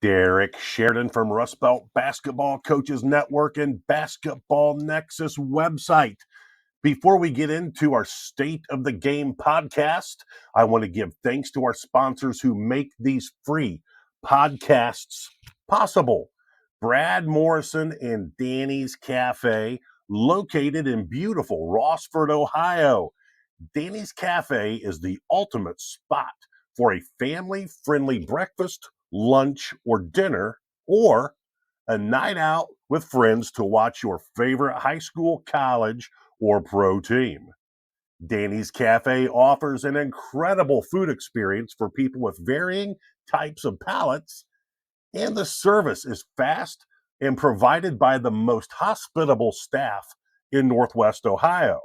Derek Sheridan from Rust Belt Basketball Coaches Network and Basketball Nexus website. Before we get into our State of the Game podcast, I want to give thanks to our sponsors who make these free podcasts possible. Brad Morrison and Danny's Cafe, located in beautiful Rossford, Ohio. Danny's Cafe is the ultimate spot for a family-friendly breakfast, lunch, or dinner, or a night out with friends to watch your favorite high school, college, or pro team. Danny's Cafe offers an incredible food experience for people with varying types of palates, and the service is fast and provided by the most hospitable staff in Northwest Ohio.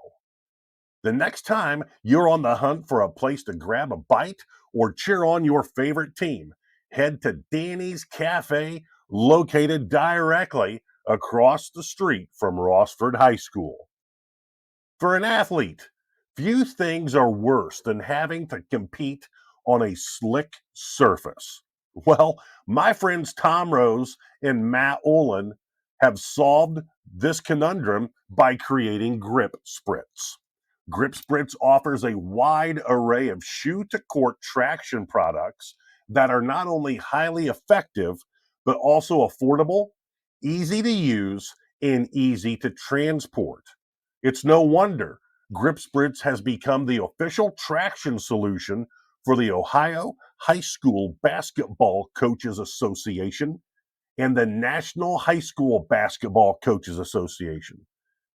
The next time you're on the hunt for a place to grab a bite or cheer on your favorite team, head to Danny's Cafe, located directly across the street from Rossford High School. For an athlete, few things are worse than having to compete on a slick surface. Well, my friends Tom Rose and Matt Olin have solved this conundrum by creating Grip Spritz. Grip Spritz offers a wide array of shoe-to-court traction products that are not only highly effective, but also affordable, easy to use, and easy to transport. It's no wonder Grip Spritz has become the official traction solution for the Ohio High School Basketball Coaches Association and the National High School Basketball Coaches Association.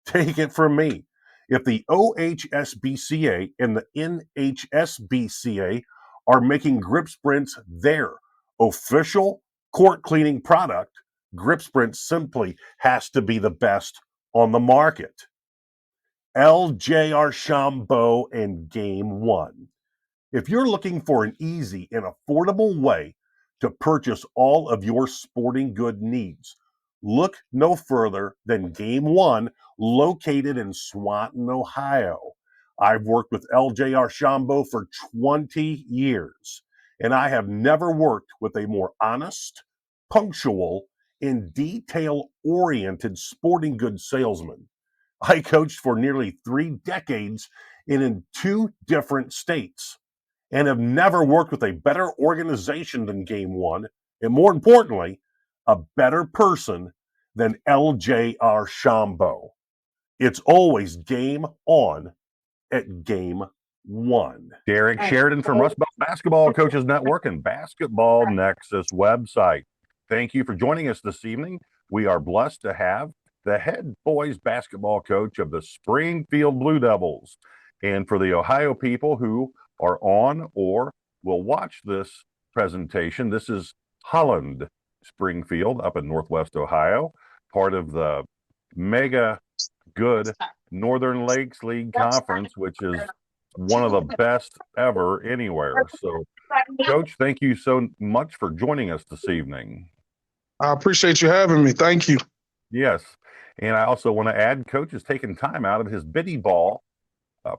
Take it from me. If the OHSBCA and the NHSBCA are making Grip Sprints their official court cleaning product, Grip Sprint simply has to be the best on the market. LJ Archambault and Game 1. If you're looking for an easy and affordable way to purchase all of your sporting good needs, look no further than Game 1, located in Swanton, Ohio. I've worked with LJ Archambault for 20 years, and I have never worked with a more honest, punctual, and detail-oriented sporting goods salesman. I coached for nearly 3 decades and in 2 different states, and have never worked with a better organization than Game 1, and more importantly, a better person than LJ Archambault. It's always game on at Game 1. Derek Sheridan from Rust Belt Basketball Coaches Network and Basketball Nexus website. Thank you for joining us this evening. We are blessed to have the head boys basketball coach of the Springfield Blue Devils. And for the Ohio people who are on or will watch this presentation, this is Holland Springfield up in Northwest Ohio, part of the mega good Northern Lakes League Conference, which is one of the best ever anywhere. So, Coach, thank you so much for joining us this evening. I appreciate you having me. Thank you. Yes. And I also want to add, Coach is taking time out of his biddy ball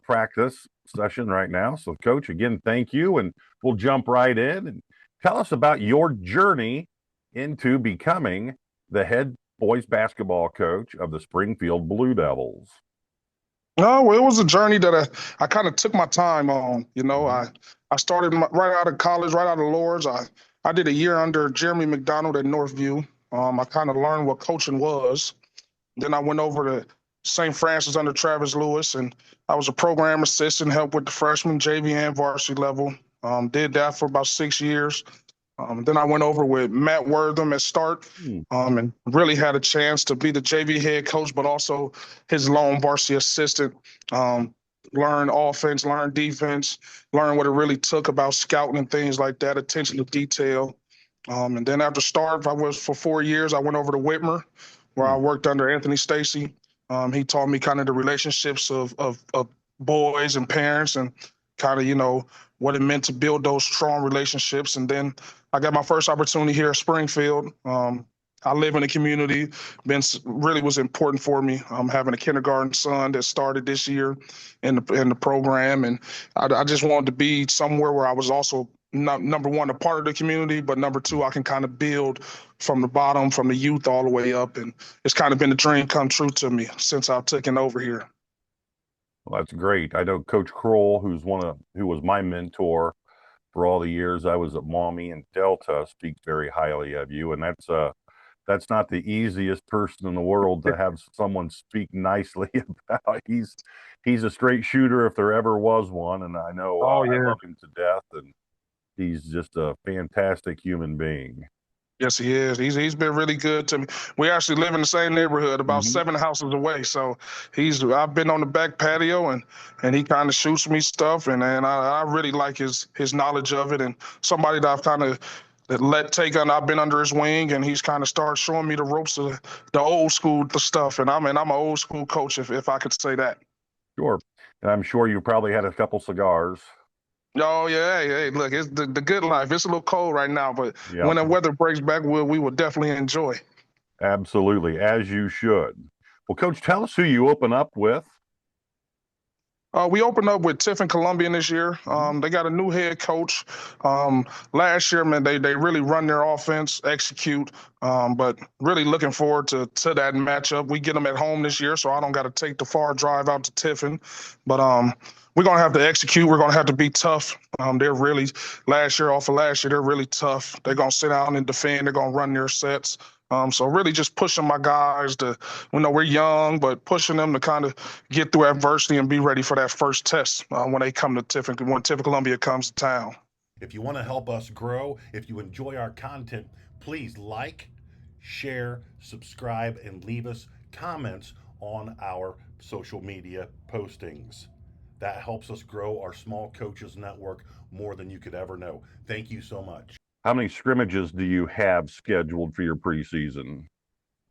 practice session right now. So, Coach, again, thank you. And we'll jump right in and tell us about your journey into becoming the head boys basketball coach of the Springfield Blue Devils. No, well, it was a journey that I kind of took my time on. You know, I started right out of college, right out of Lourdes. I did a year under Jeremy McDonald at Northview. I kind of learned what coaching was. Then I went over to St. Francis under Travis Lewis, and I was a program assistant, helped with the freshman, JV, and varsity level. Did that for about 6 years. Then I went over with Matt Wortham at Start, and really had a chance to be the JV head coach, but also his lone varsity assistant. Learn offense, learn defense, learn what it really took about scouting and things like that, attention to detail. And then after Start, I was for 4 years, I went over to Whitmer, where I worked under Anthony Stacy. He taught me kind of the relationships of boys and parents and kind of, you know, what it meant to build those strong relationships. And then I got my first opportunity here at Springfield. I live in a community, really was important for me. Having a kindergarten son that started this year in the program. And I just wanted to be somewhere where I was also number one, a part of the community, but number two, I can kind of build from the bottom, from the youth all the way up. And it's kind of been a dream come true to me since I've taken over here. Well, that's great. I know Coach Kroll, who was my mentor for all the years I was at Maumee and Delta, speaks very highly of you, and that's not the easiest person in the world to have someone speak nicely about. He's a straight shooter if there ever was one, and I know Oh I yeah. love him to death, and he's just a fantastic human being. Yes, he is. He's been really good to me. We actually live in the same neighborhood, about Mhm. 7 houses away. So I've been on the back patio, and he kind of shoots me stuff, and I really like his knowledge of it, and somebody that I've kind of let take on. I've been under his wing, and he's kind of started showing me the ropes of the old school stuff. And I'm an old school coach, if I could say that. Sure. And I'm sure you probably had a couple cigars. Oh yeah, hey, look, it's the good life. It's a little cold right now, but Yeah, when the weather breaks back, we will definitely enjoy. absolutely, as you should. Well, Coach, tell us who you open up with. We opened up with Tiffin Columbian this year. They got a new head coach. Last year, man, they really run their offense, execute. But really looking forward to that matchup. We get them at home this year, so I don't got to take the far drive out to Tiffin. But we're gonna have to execute. We're gonna have to be tough. They're really off of last year, they're really tough. They're gonna sit down and defend. They're gonna run their sets. So really just pushing my guys to, we're young, but pushing them to kind of get through adversity and be ready for that first test when they come to Tiffin, when Tiffin Columbia comes to town. If you want to help us grow, if you enjoy our content, please like, share, subscribe, and leave us comments on our social media postings. That helps us grow our small coaches network more than you could ever know. Thank you so much. How many scrimmages do you have scheduled for your preseason?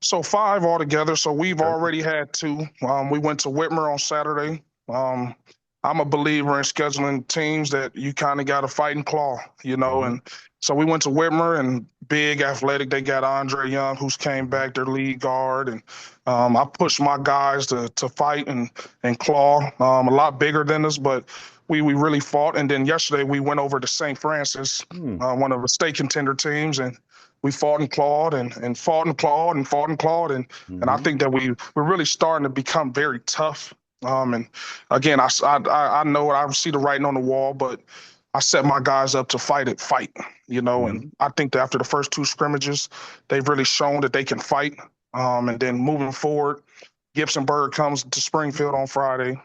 So 5 altogether. So we've Okay. already had 2. We went to Whitmer on Saturday. I'm a believer in scheduling teams that you kind of got to fight and claw, and so we went to Whitmer, and big athletic. They got Andre Young, who's came back, their lead guard, and I pushed my guys to fight and claw. A lot bigger than us, but we really fought. And then yesterday we went over to St. Francis, one of the state contender teams, and we fought and clawed and fought and clawed and fought and clawed, and I think that we're really starting to become very tough. And again, I know I see the writing on the wall, but I set my guys up to fight, and I think that after the first 2 scrimmages, they've really shown that they can fight. And then moving forward, Gibsonburg comes to Springfield on Friday.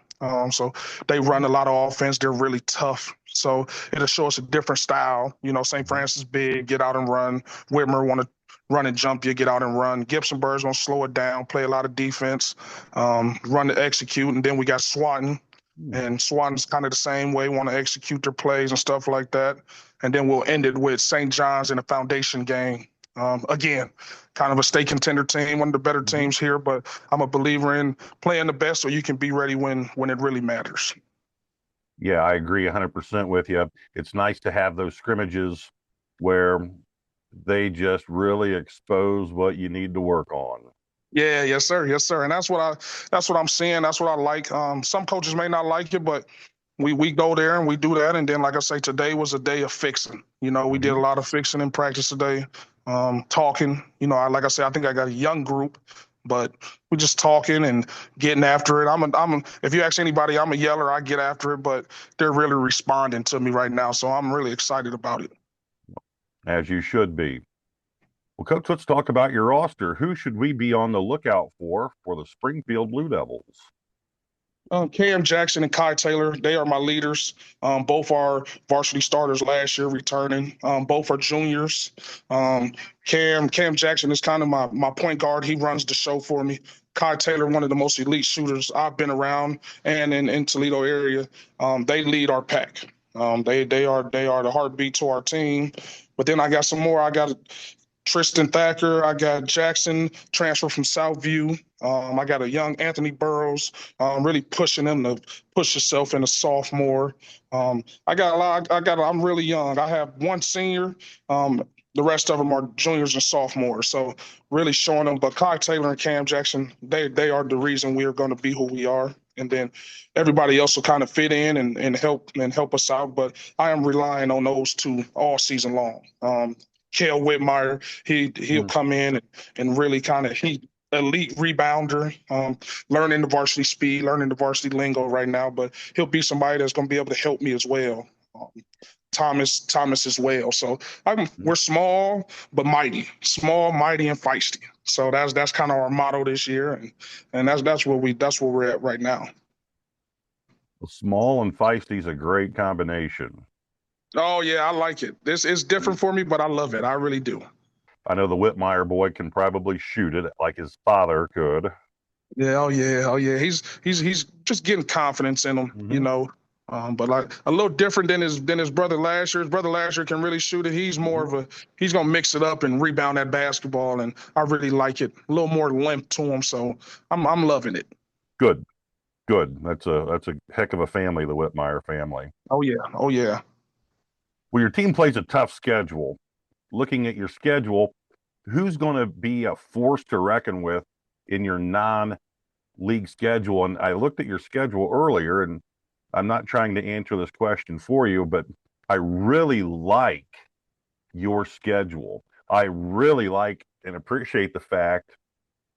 So they run a lot of offense. They're really tough. So it'll show us a different style. St. Francis big, get out and run. Whitmer want to run and jump you, get out and run. Gibsonburg's going to slow it down, play a lot of defense, run to execute. And then we got Swanton. And Swanton's kind of the same way, want to execute their plays and stuff like that. And then we'll end it with St. John's in a foundation game. Again, kind of a state contender team, one of the better teams here, but I'm a believer in playing the best so you can be ready when it really matters. Yeah, I agree 100% with you. It's nice to have those scrimmages where they just really expose what you need to work on. Yeah, yes, sir. Yes, sir. And that's what I'm seeing. That's what I like. Some coaches may not like it, but we go there and we do that. And then, like I say, today was a day of fixing. We did a lot of fixing in practice today, talking. Like I said, I think I got a young group, but we're just talking and getting after it. If you ask anybody, I'm a yeller. I get after it, but they're really responding to me right now. So I'm really excited about it. As you should be. Well, Coach, let's talk about your roster. Who should we be on the lookout for the Springfield Blue Devils? Cam Jackson and Kai Taylor, they are my leaders. Both are varsity starters last year, returning. Both are juniors. Cam Jackson is kind of my point guard. He runs the show for me. Kai Taylor, one of the most elite shooters I've been around, and in Toledo area, they lead our pack. They are the heartbeat to our team. But then I got some more. I got Tristan Thacker. I got Jackson, transfer from Southview. I got a young Anthony Burrows, really pushing him to push himself in a sophomore. I got a lot. I'm really young. I have one senior. The rest of them are juniors and sophomores. So really showing them. But Kai Taylor and Cam Jackson, they are the reason we are going to be who we are. and then everybody else will kind of fit in and help us out. But I am relying on those two all season long. Kale Whitmire, he'll come in and really kind of he elite rebounder, learning the varsity speed, learning the varsity lingo right now. But he'll be somebody that's going to be able to help me as well. Thomas as well. So we're small but mighty, small, mighty, and feisty. So that's kind of our motto this year, and that's where we're at right now. Small and feisty is a great combination. Oh yeah, I like it. This is different for me, but I love it. I really do. I know the Whitmire boy can probably shoot it like his father could. Yeah, oh yeah. He's just getting confidence in him, you know. But like a little different than his brother last year. His brother last year can really shoot it. He's more he's gonna mix it up and rebound that basketball, and I really like it. A little more length to him, so I'm loving it. Good. That's a heck of a family, the Whitmire family. Oh yeah. Well, your team plays a tough schedule. Looking at your schedule, who's going to be a force to reckon with in your non-league schedule? And I looked at your schedule earlier, and I'm not trying to answer this question for you, but I really like your schedule. I really like and appreciate the fact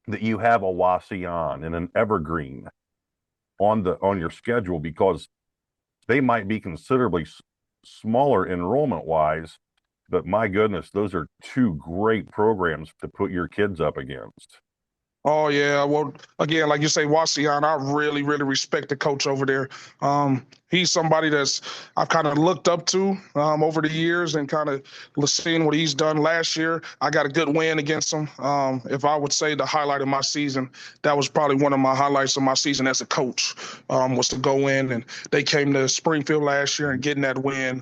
that you have a Wasion and an Evergreen on your schedule, because they might be considerably smaller enrollment wise, but my goodness, those are two great programs to put your kids up against. Oh yeah, well again, like you say, Wasion, I really, really respect the coach over there. He's somebody that's I've kind of looked up to over the years, and kind of seeing what he's done last year. I got a good win against him. If I would say the highlight of my season, that was probably one of my highlights of my season as a coach, was to go in, and they came to Springfield last year and getting that win.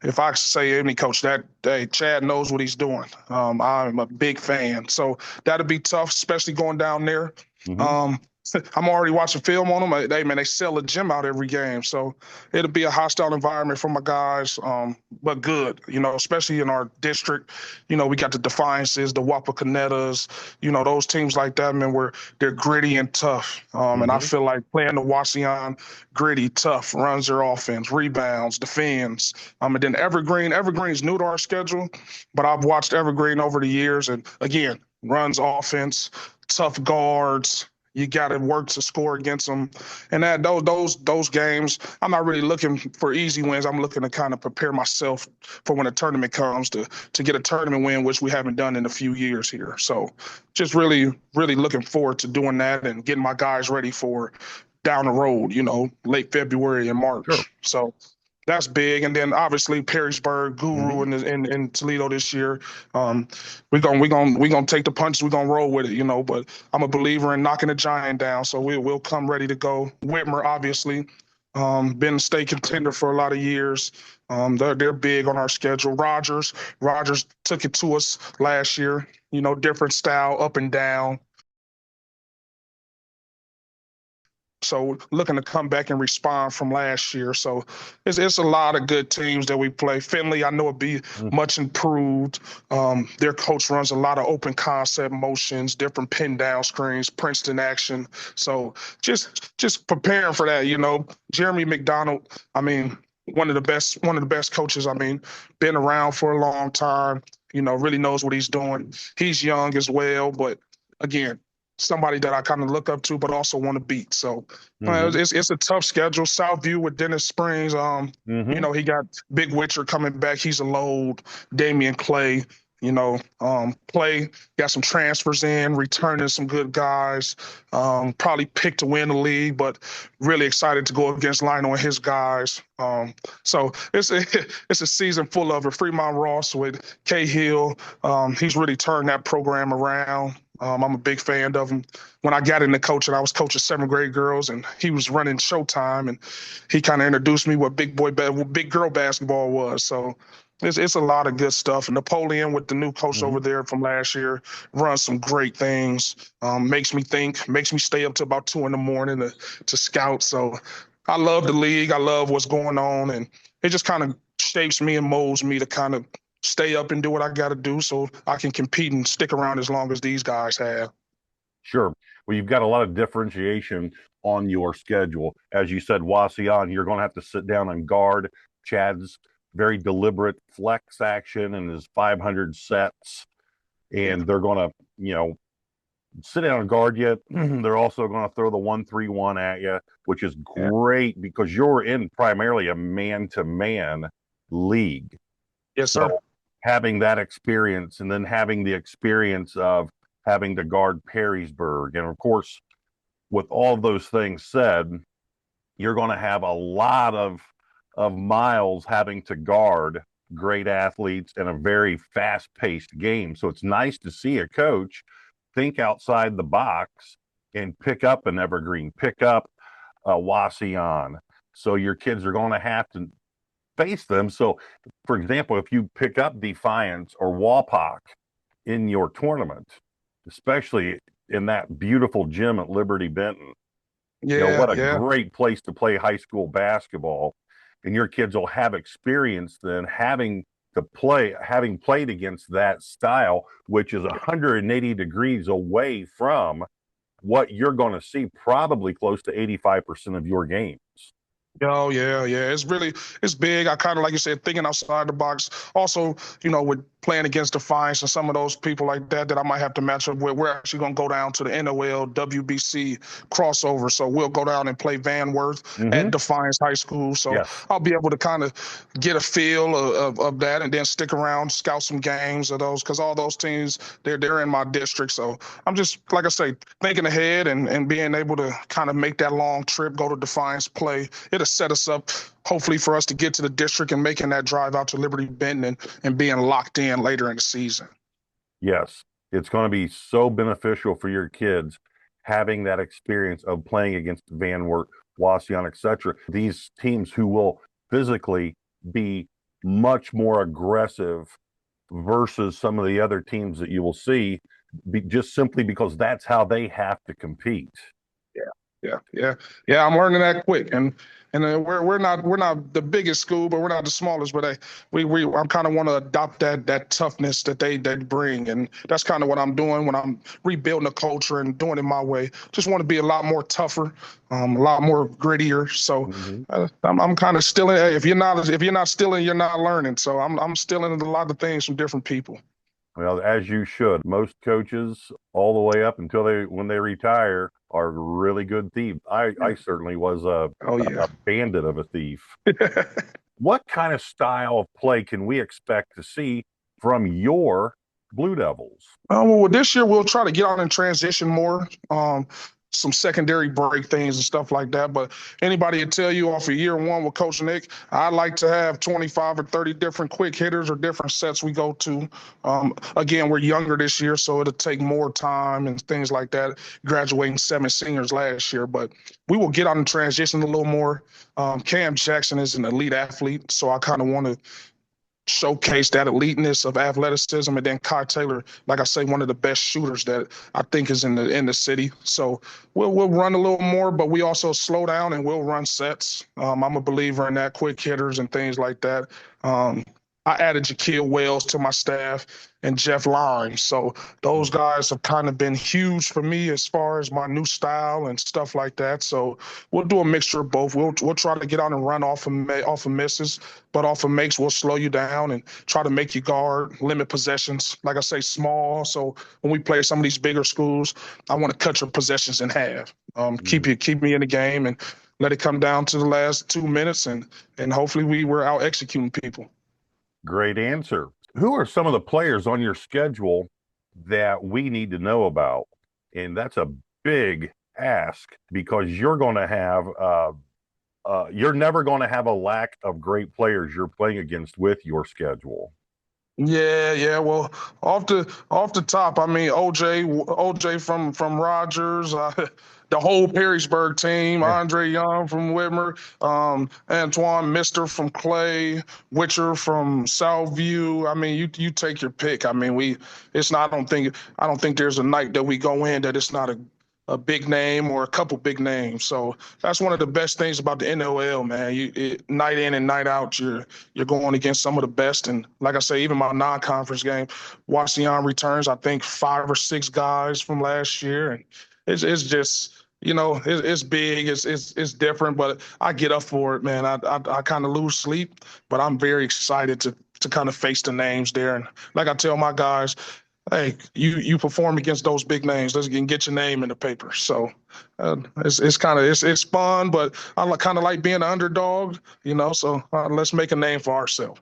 If I say any coach, Chad knows what he's doing. I'm a big fan, so that'll be tough, especially going down there. I'm already watching film on them. They sell a gym out every game, so it'll be a hostile environment for my guys, but good, especially in our district. We got the Defiances, the Wapakonettas, those teams like that, man, where they're gritty and tough. And I feel like playing the Wasion, gritty, tough, runs their offense, rebounds, defends. And then Evergreen's new to our schedule, but I've watched Evergreen over the years, and again, runs offense, tough guards. You got to work to score against them. And those games, I'm not really looking for easy wins. I'm looking to kind of prepare myself for when a tournament comes to get a tournament win, which we haven't done in a few years here. So just really, really looking forward to doing that and getting my guys ready for down the road, late February and March. Sure. So that's big. And then obviously Perrysburg, Guru in Toledo this year. We're gonna take the punches, we're gonna roll with it, but I'm a believer in knocking the giant down. So we'll come ready to go. Whitmer, obviously, been a state contender for a lot of years. They're big on our schedule. Rogers took it to us last year, different style, up and down. So looking to come back and respond from last year. So it's a lot of good teams that we play. Finley, I know it'll be much improved. Their coach runs a lot of open concept motions, different pin down screens, Princeton action. So just preparing for that, Jeremy McDonald, one of the best coaches, been around for a long time, really knows what he's doing. He's young as well, but again, somebody that I kind of look up to, but also want to beat. So it's a tough schedule. Southview with Dennis Springs. He got Big Witcher coming back. He's a load. Damian Clay. Play, got some transfers in, returning some good guys. Probably picked to win the league, but really excited to go against Lionel and his guys. So it's a season full of it. Fremont Ross with Cahill. He's really turned that program around. I'm a big fan of him. When I got into coaching, I was coaching 7th grade girls, and he was running Showtime, and he kind of introduced me what big girl basketball was. So it's a lot of good stuff. And Napoleon with the new coach over there from last year runs some great things. Makes me think, makes me stay up to about 2 a.m. to scout. So I love the league. I love what's going on, and it just kind of shapes me and molds me to kind of stay up and do what I got to do so I can compete and stick around as long as these guys have. Sure. Well, you've got a lot of differentiation on your schedule. As you said, Wasion, you're going to have to sit down and guard Chad's very deliberate flex action and his 500 sets. And they're going to, sit down and guard you. They're also going to throw the 1-3-1 at you, which is great because you're in primarily a man-to-man league. Yes, sir. So having that experience and then having the experience of having to guard Perrysburg. And of course, with all of those things said, you're going to have a lot of miles having to guard great athletes in a very fast-paced game. So it's nice to see a coach think outside the box and pick up an Evergreen, pick up a Wasion. So your kids are going to have to face them. So, for example, if you pick up Defiance or Wapak in your tournament, especially in that beautiful gym at Liberty Benton, what a great place to play high school basketball. And your kids will have experience then having played against that style, which is 180 degrees away from what you're going to see probably close to 85% of your games. Oh, yeah. It's big. I kind of, like you said, thinking outside the box. Also, with playing against Defiance and some of those people like that I might have to match up with, we're actually going to go down to the NOL WBC crossover. So we'll go down and play Van Wert at Defiance High School. So I'll be able to kind of get a feel of that and then stick around, scout some games of those, because all those teams, they're in my district. So I'm just, like I say, thinking ahead and being able to kind of make that long trip, go to Defiance, play. It'll set us up, hopefully, for us to get to the district and making that drive out to Liberty Benton and being locked in later in the season. Yes, it's going to be so beneficial for your kids having that experience of playing against Van Wert, Wasion, etc. These teams who will physically be much more aggressive versus some of the other teams that you will see, just simply because that's how they have to compete. Yeah. I'm learning that quick, and we're not the biggest school, but we're not the smallest. But I'm kind of want to adopt that toughness that they bring, and that's kind of what I'm doing when I'm rebuilding a culture and doing it my way. Just want to be a lot more tougher, a lot more grittier. So I'm kind of stealing. If you're not stealing, you're not learning. So I'm stealing a lot of things from different people. Well, as you should. Most coaches, all the way up until when they retire, are really good thieves. I certainly was a bandit of a thief. What kind of style of play can we expect to see from your Blue Devils? Well, this year we'll try to get on in transition more. Some secondary break things and stuff like that. But anybody will tell you off of year one with Coach Nick, I like to have 25 or 30 different quick hitters or different sets we go to. Again, we're younger this year, so it'll take more time and things like that, graduating 7 seniors last year. But we will get on the transition a little more. Cam Jackson is an elite athlete, so I kind of want to showcase that eliteness of athleticism. And then Kai Taylor, like I say, one of the best shooters that I think is in the city. So we'll run a little more, but we also slow down and we'll run sets. I'm a believer in that, quick hitters and things like that. I added Jaquil Wells to my staff and Jeff Lime. So those guys have kind of been huge for me as far as my new style and stuff like that. So we'll do a mixture of both. We'll try to get out and run off of misses, but off of makes, we'll slow you down and try to make you guard, limit possessions. Like I say, small. So when we play some of these bigger schools, I want to cut your possessions in half. Keep me in the game and let it come down to the last 2 minutes, and hopefully we're out executing people. Great answer. Who are some of the players on your schedule that we need to know about? And that's a big ask, because you're going to have you're never going to have a lack of great players you're playing against with your schedule. Yeah. Well, off the top, I mean, OJ from Rogers, the whole Perrysburg team, Andre Young from Whitmer, Antoine Mister from Clay, Witcher from Southview. I mean, you take your pick. I mean, I don't think there's a night that we go in that it's not a big name or a couple big names. So that's one of the best things about the NOL, man. Night in and night out, you're going against some of the best. And like I say, even my non-conference game, Wasion returns, I think 5 or 6 guys from last year. And it's just it's big, it's different, but I get up for it, man. I kind of lose sleep, but I'm very excited to kind of face the names there. And like I tell my guys, hey, you perform against those big names. Let's get your name in the paper. So it's fun, but I kind of like being an underdog, So let's make a name for ourselves.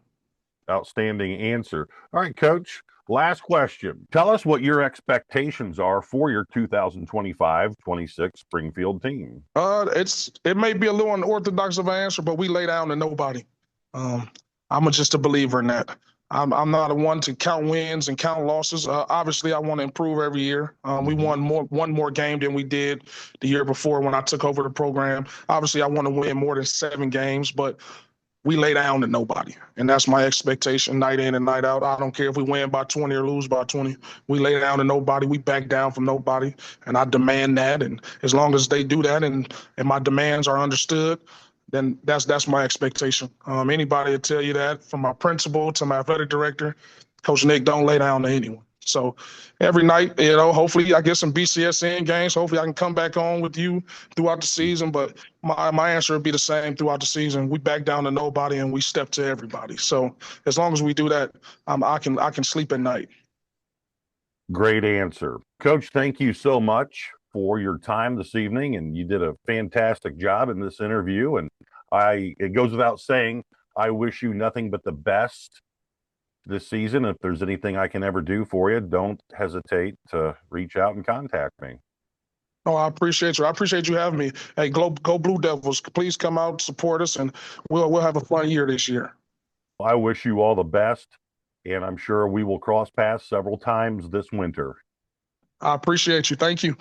Outstanding answer. All right, Coach. Last question. Tell us what your expectations are for your 2025-26 Springfield team. It may be a little unorthodox of an answer, but we lay down to nobody. I'm just a believer in that. I'm not a one to count wins and count losses. Obviously, I want to improve every year. We won one more game than we did the year before when I took over the program. Obviously, I want to win more than 7 games, but we lay down to nobody. And that's my expectation night in and night out. I don't care if we win by 20 or lose by 20. We lay down to nobody. We back down from nobody. And I demand that. And as long as they do that and my demands are understood, then that's my expectation. Anybody will tell you that, from my principal to my athletic director. Coach Nick don't lay down to anyone. So every night, hopefully I get some BCSN games. Hopefully I can come back on with you throughout the season. But my answer would be the same throughout the season. We back down to nobody and we step to everybody. So as long as we do that, I can sleep at night. Great answer. Coach, thank you so much for your time this evening. And you did a fantastic job in this interview. And it goes without saying, I wish you nothing but the best this season. If there's anything I can ever do for you, don't hesitate to reach out and contact me. Oh, I appreciate you. I appreciate you having me. Hey, go Blue Devils. Please come out, support us, and we'll have a fun year this year. I wish you all the best, and I'm sure we will cross paths several times this winter. I appreciate you. Thank you.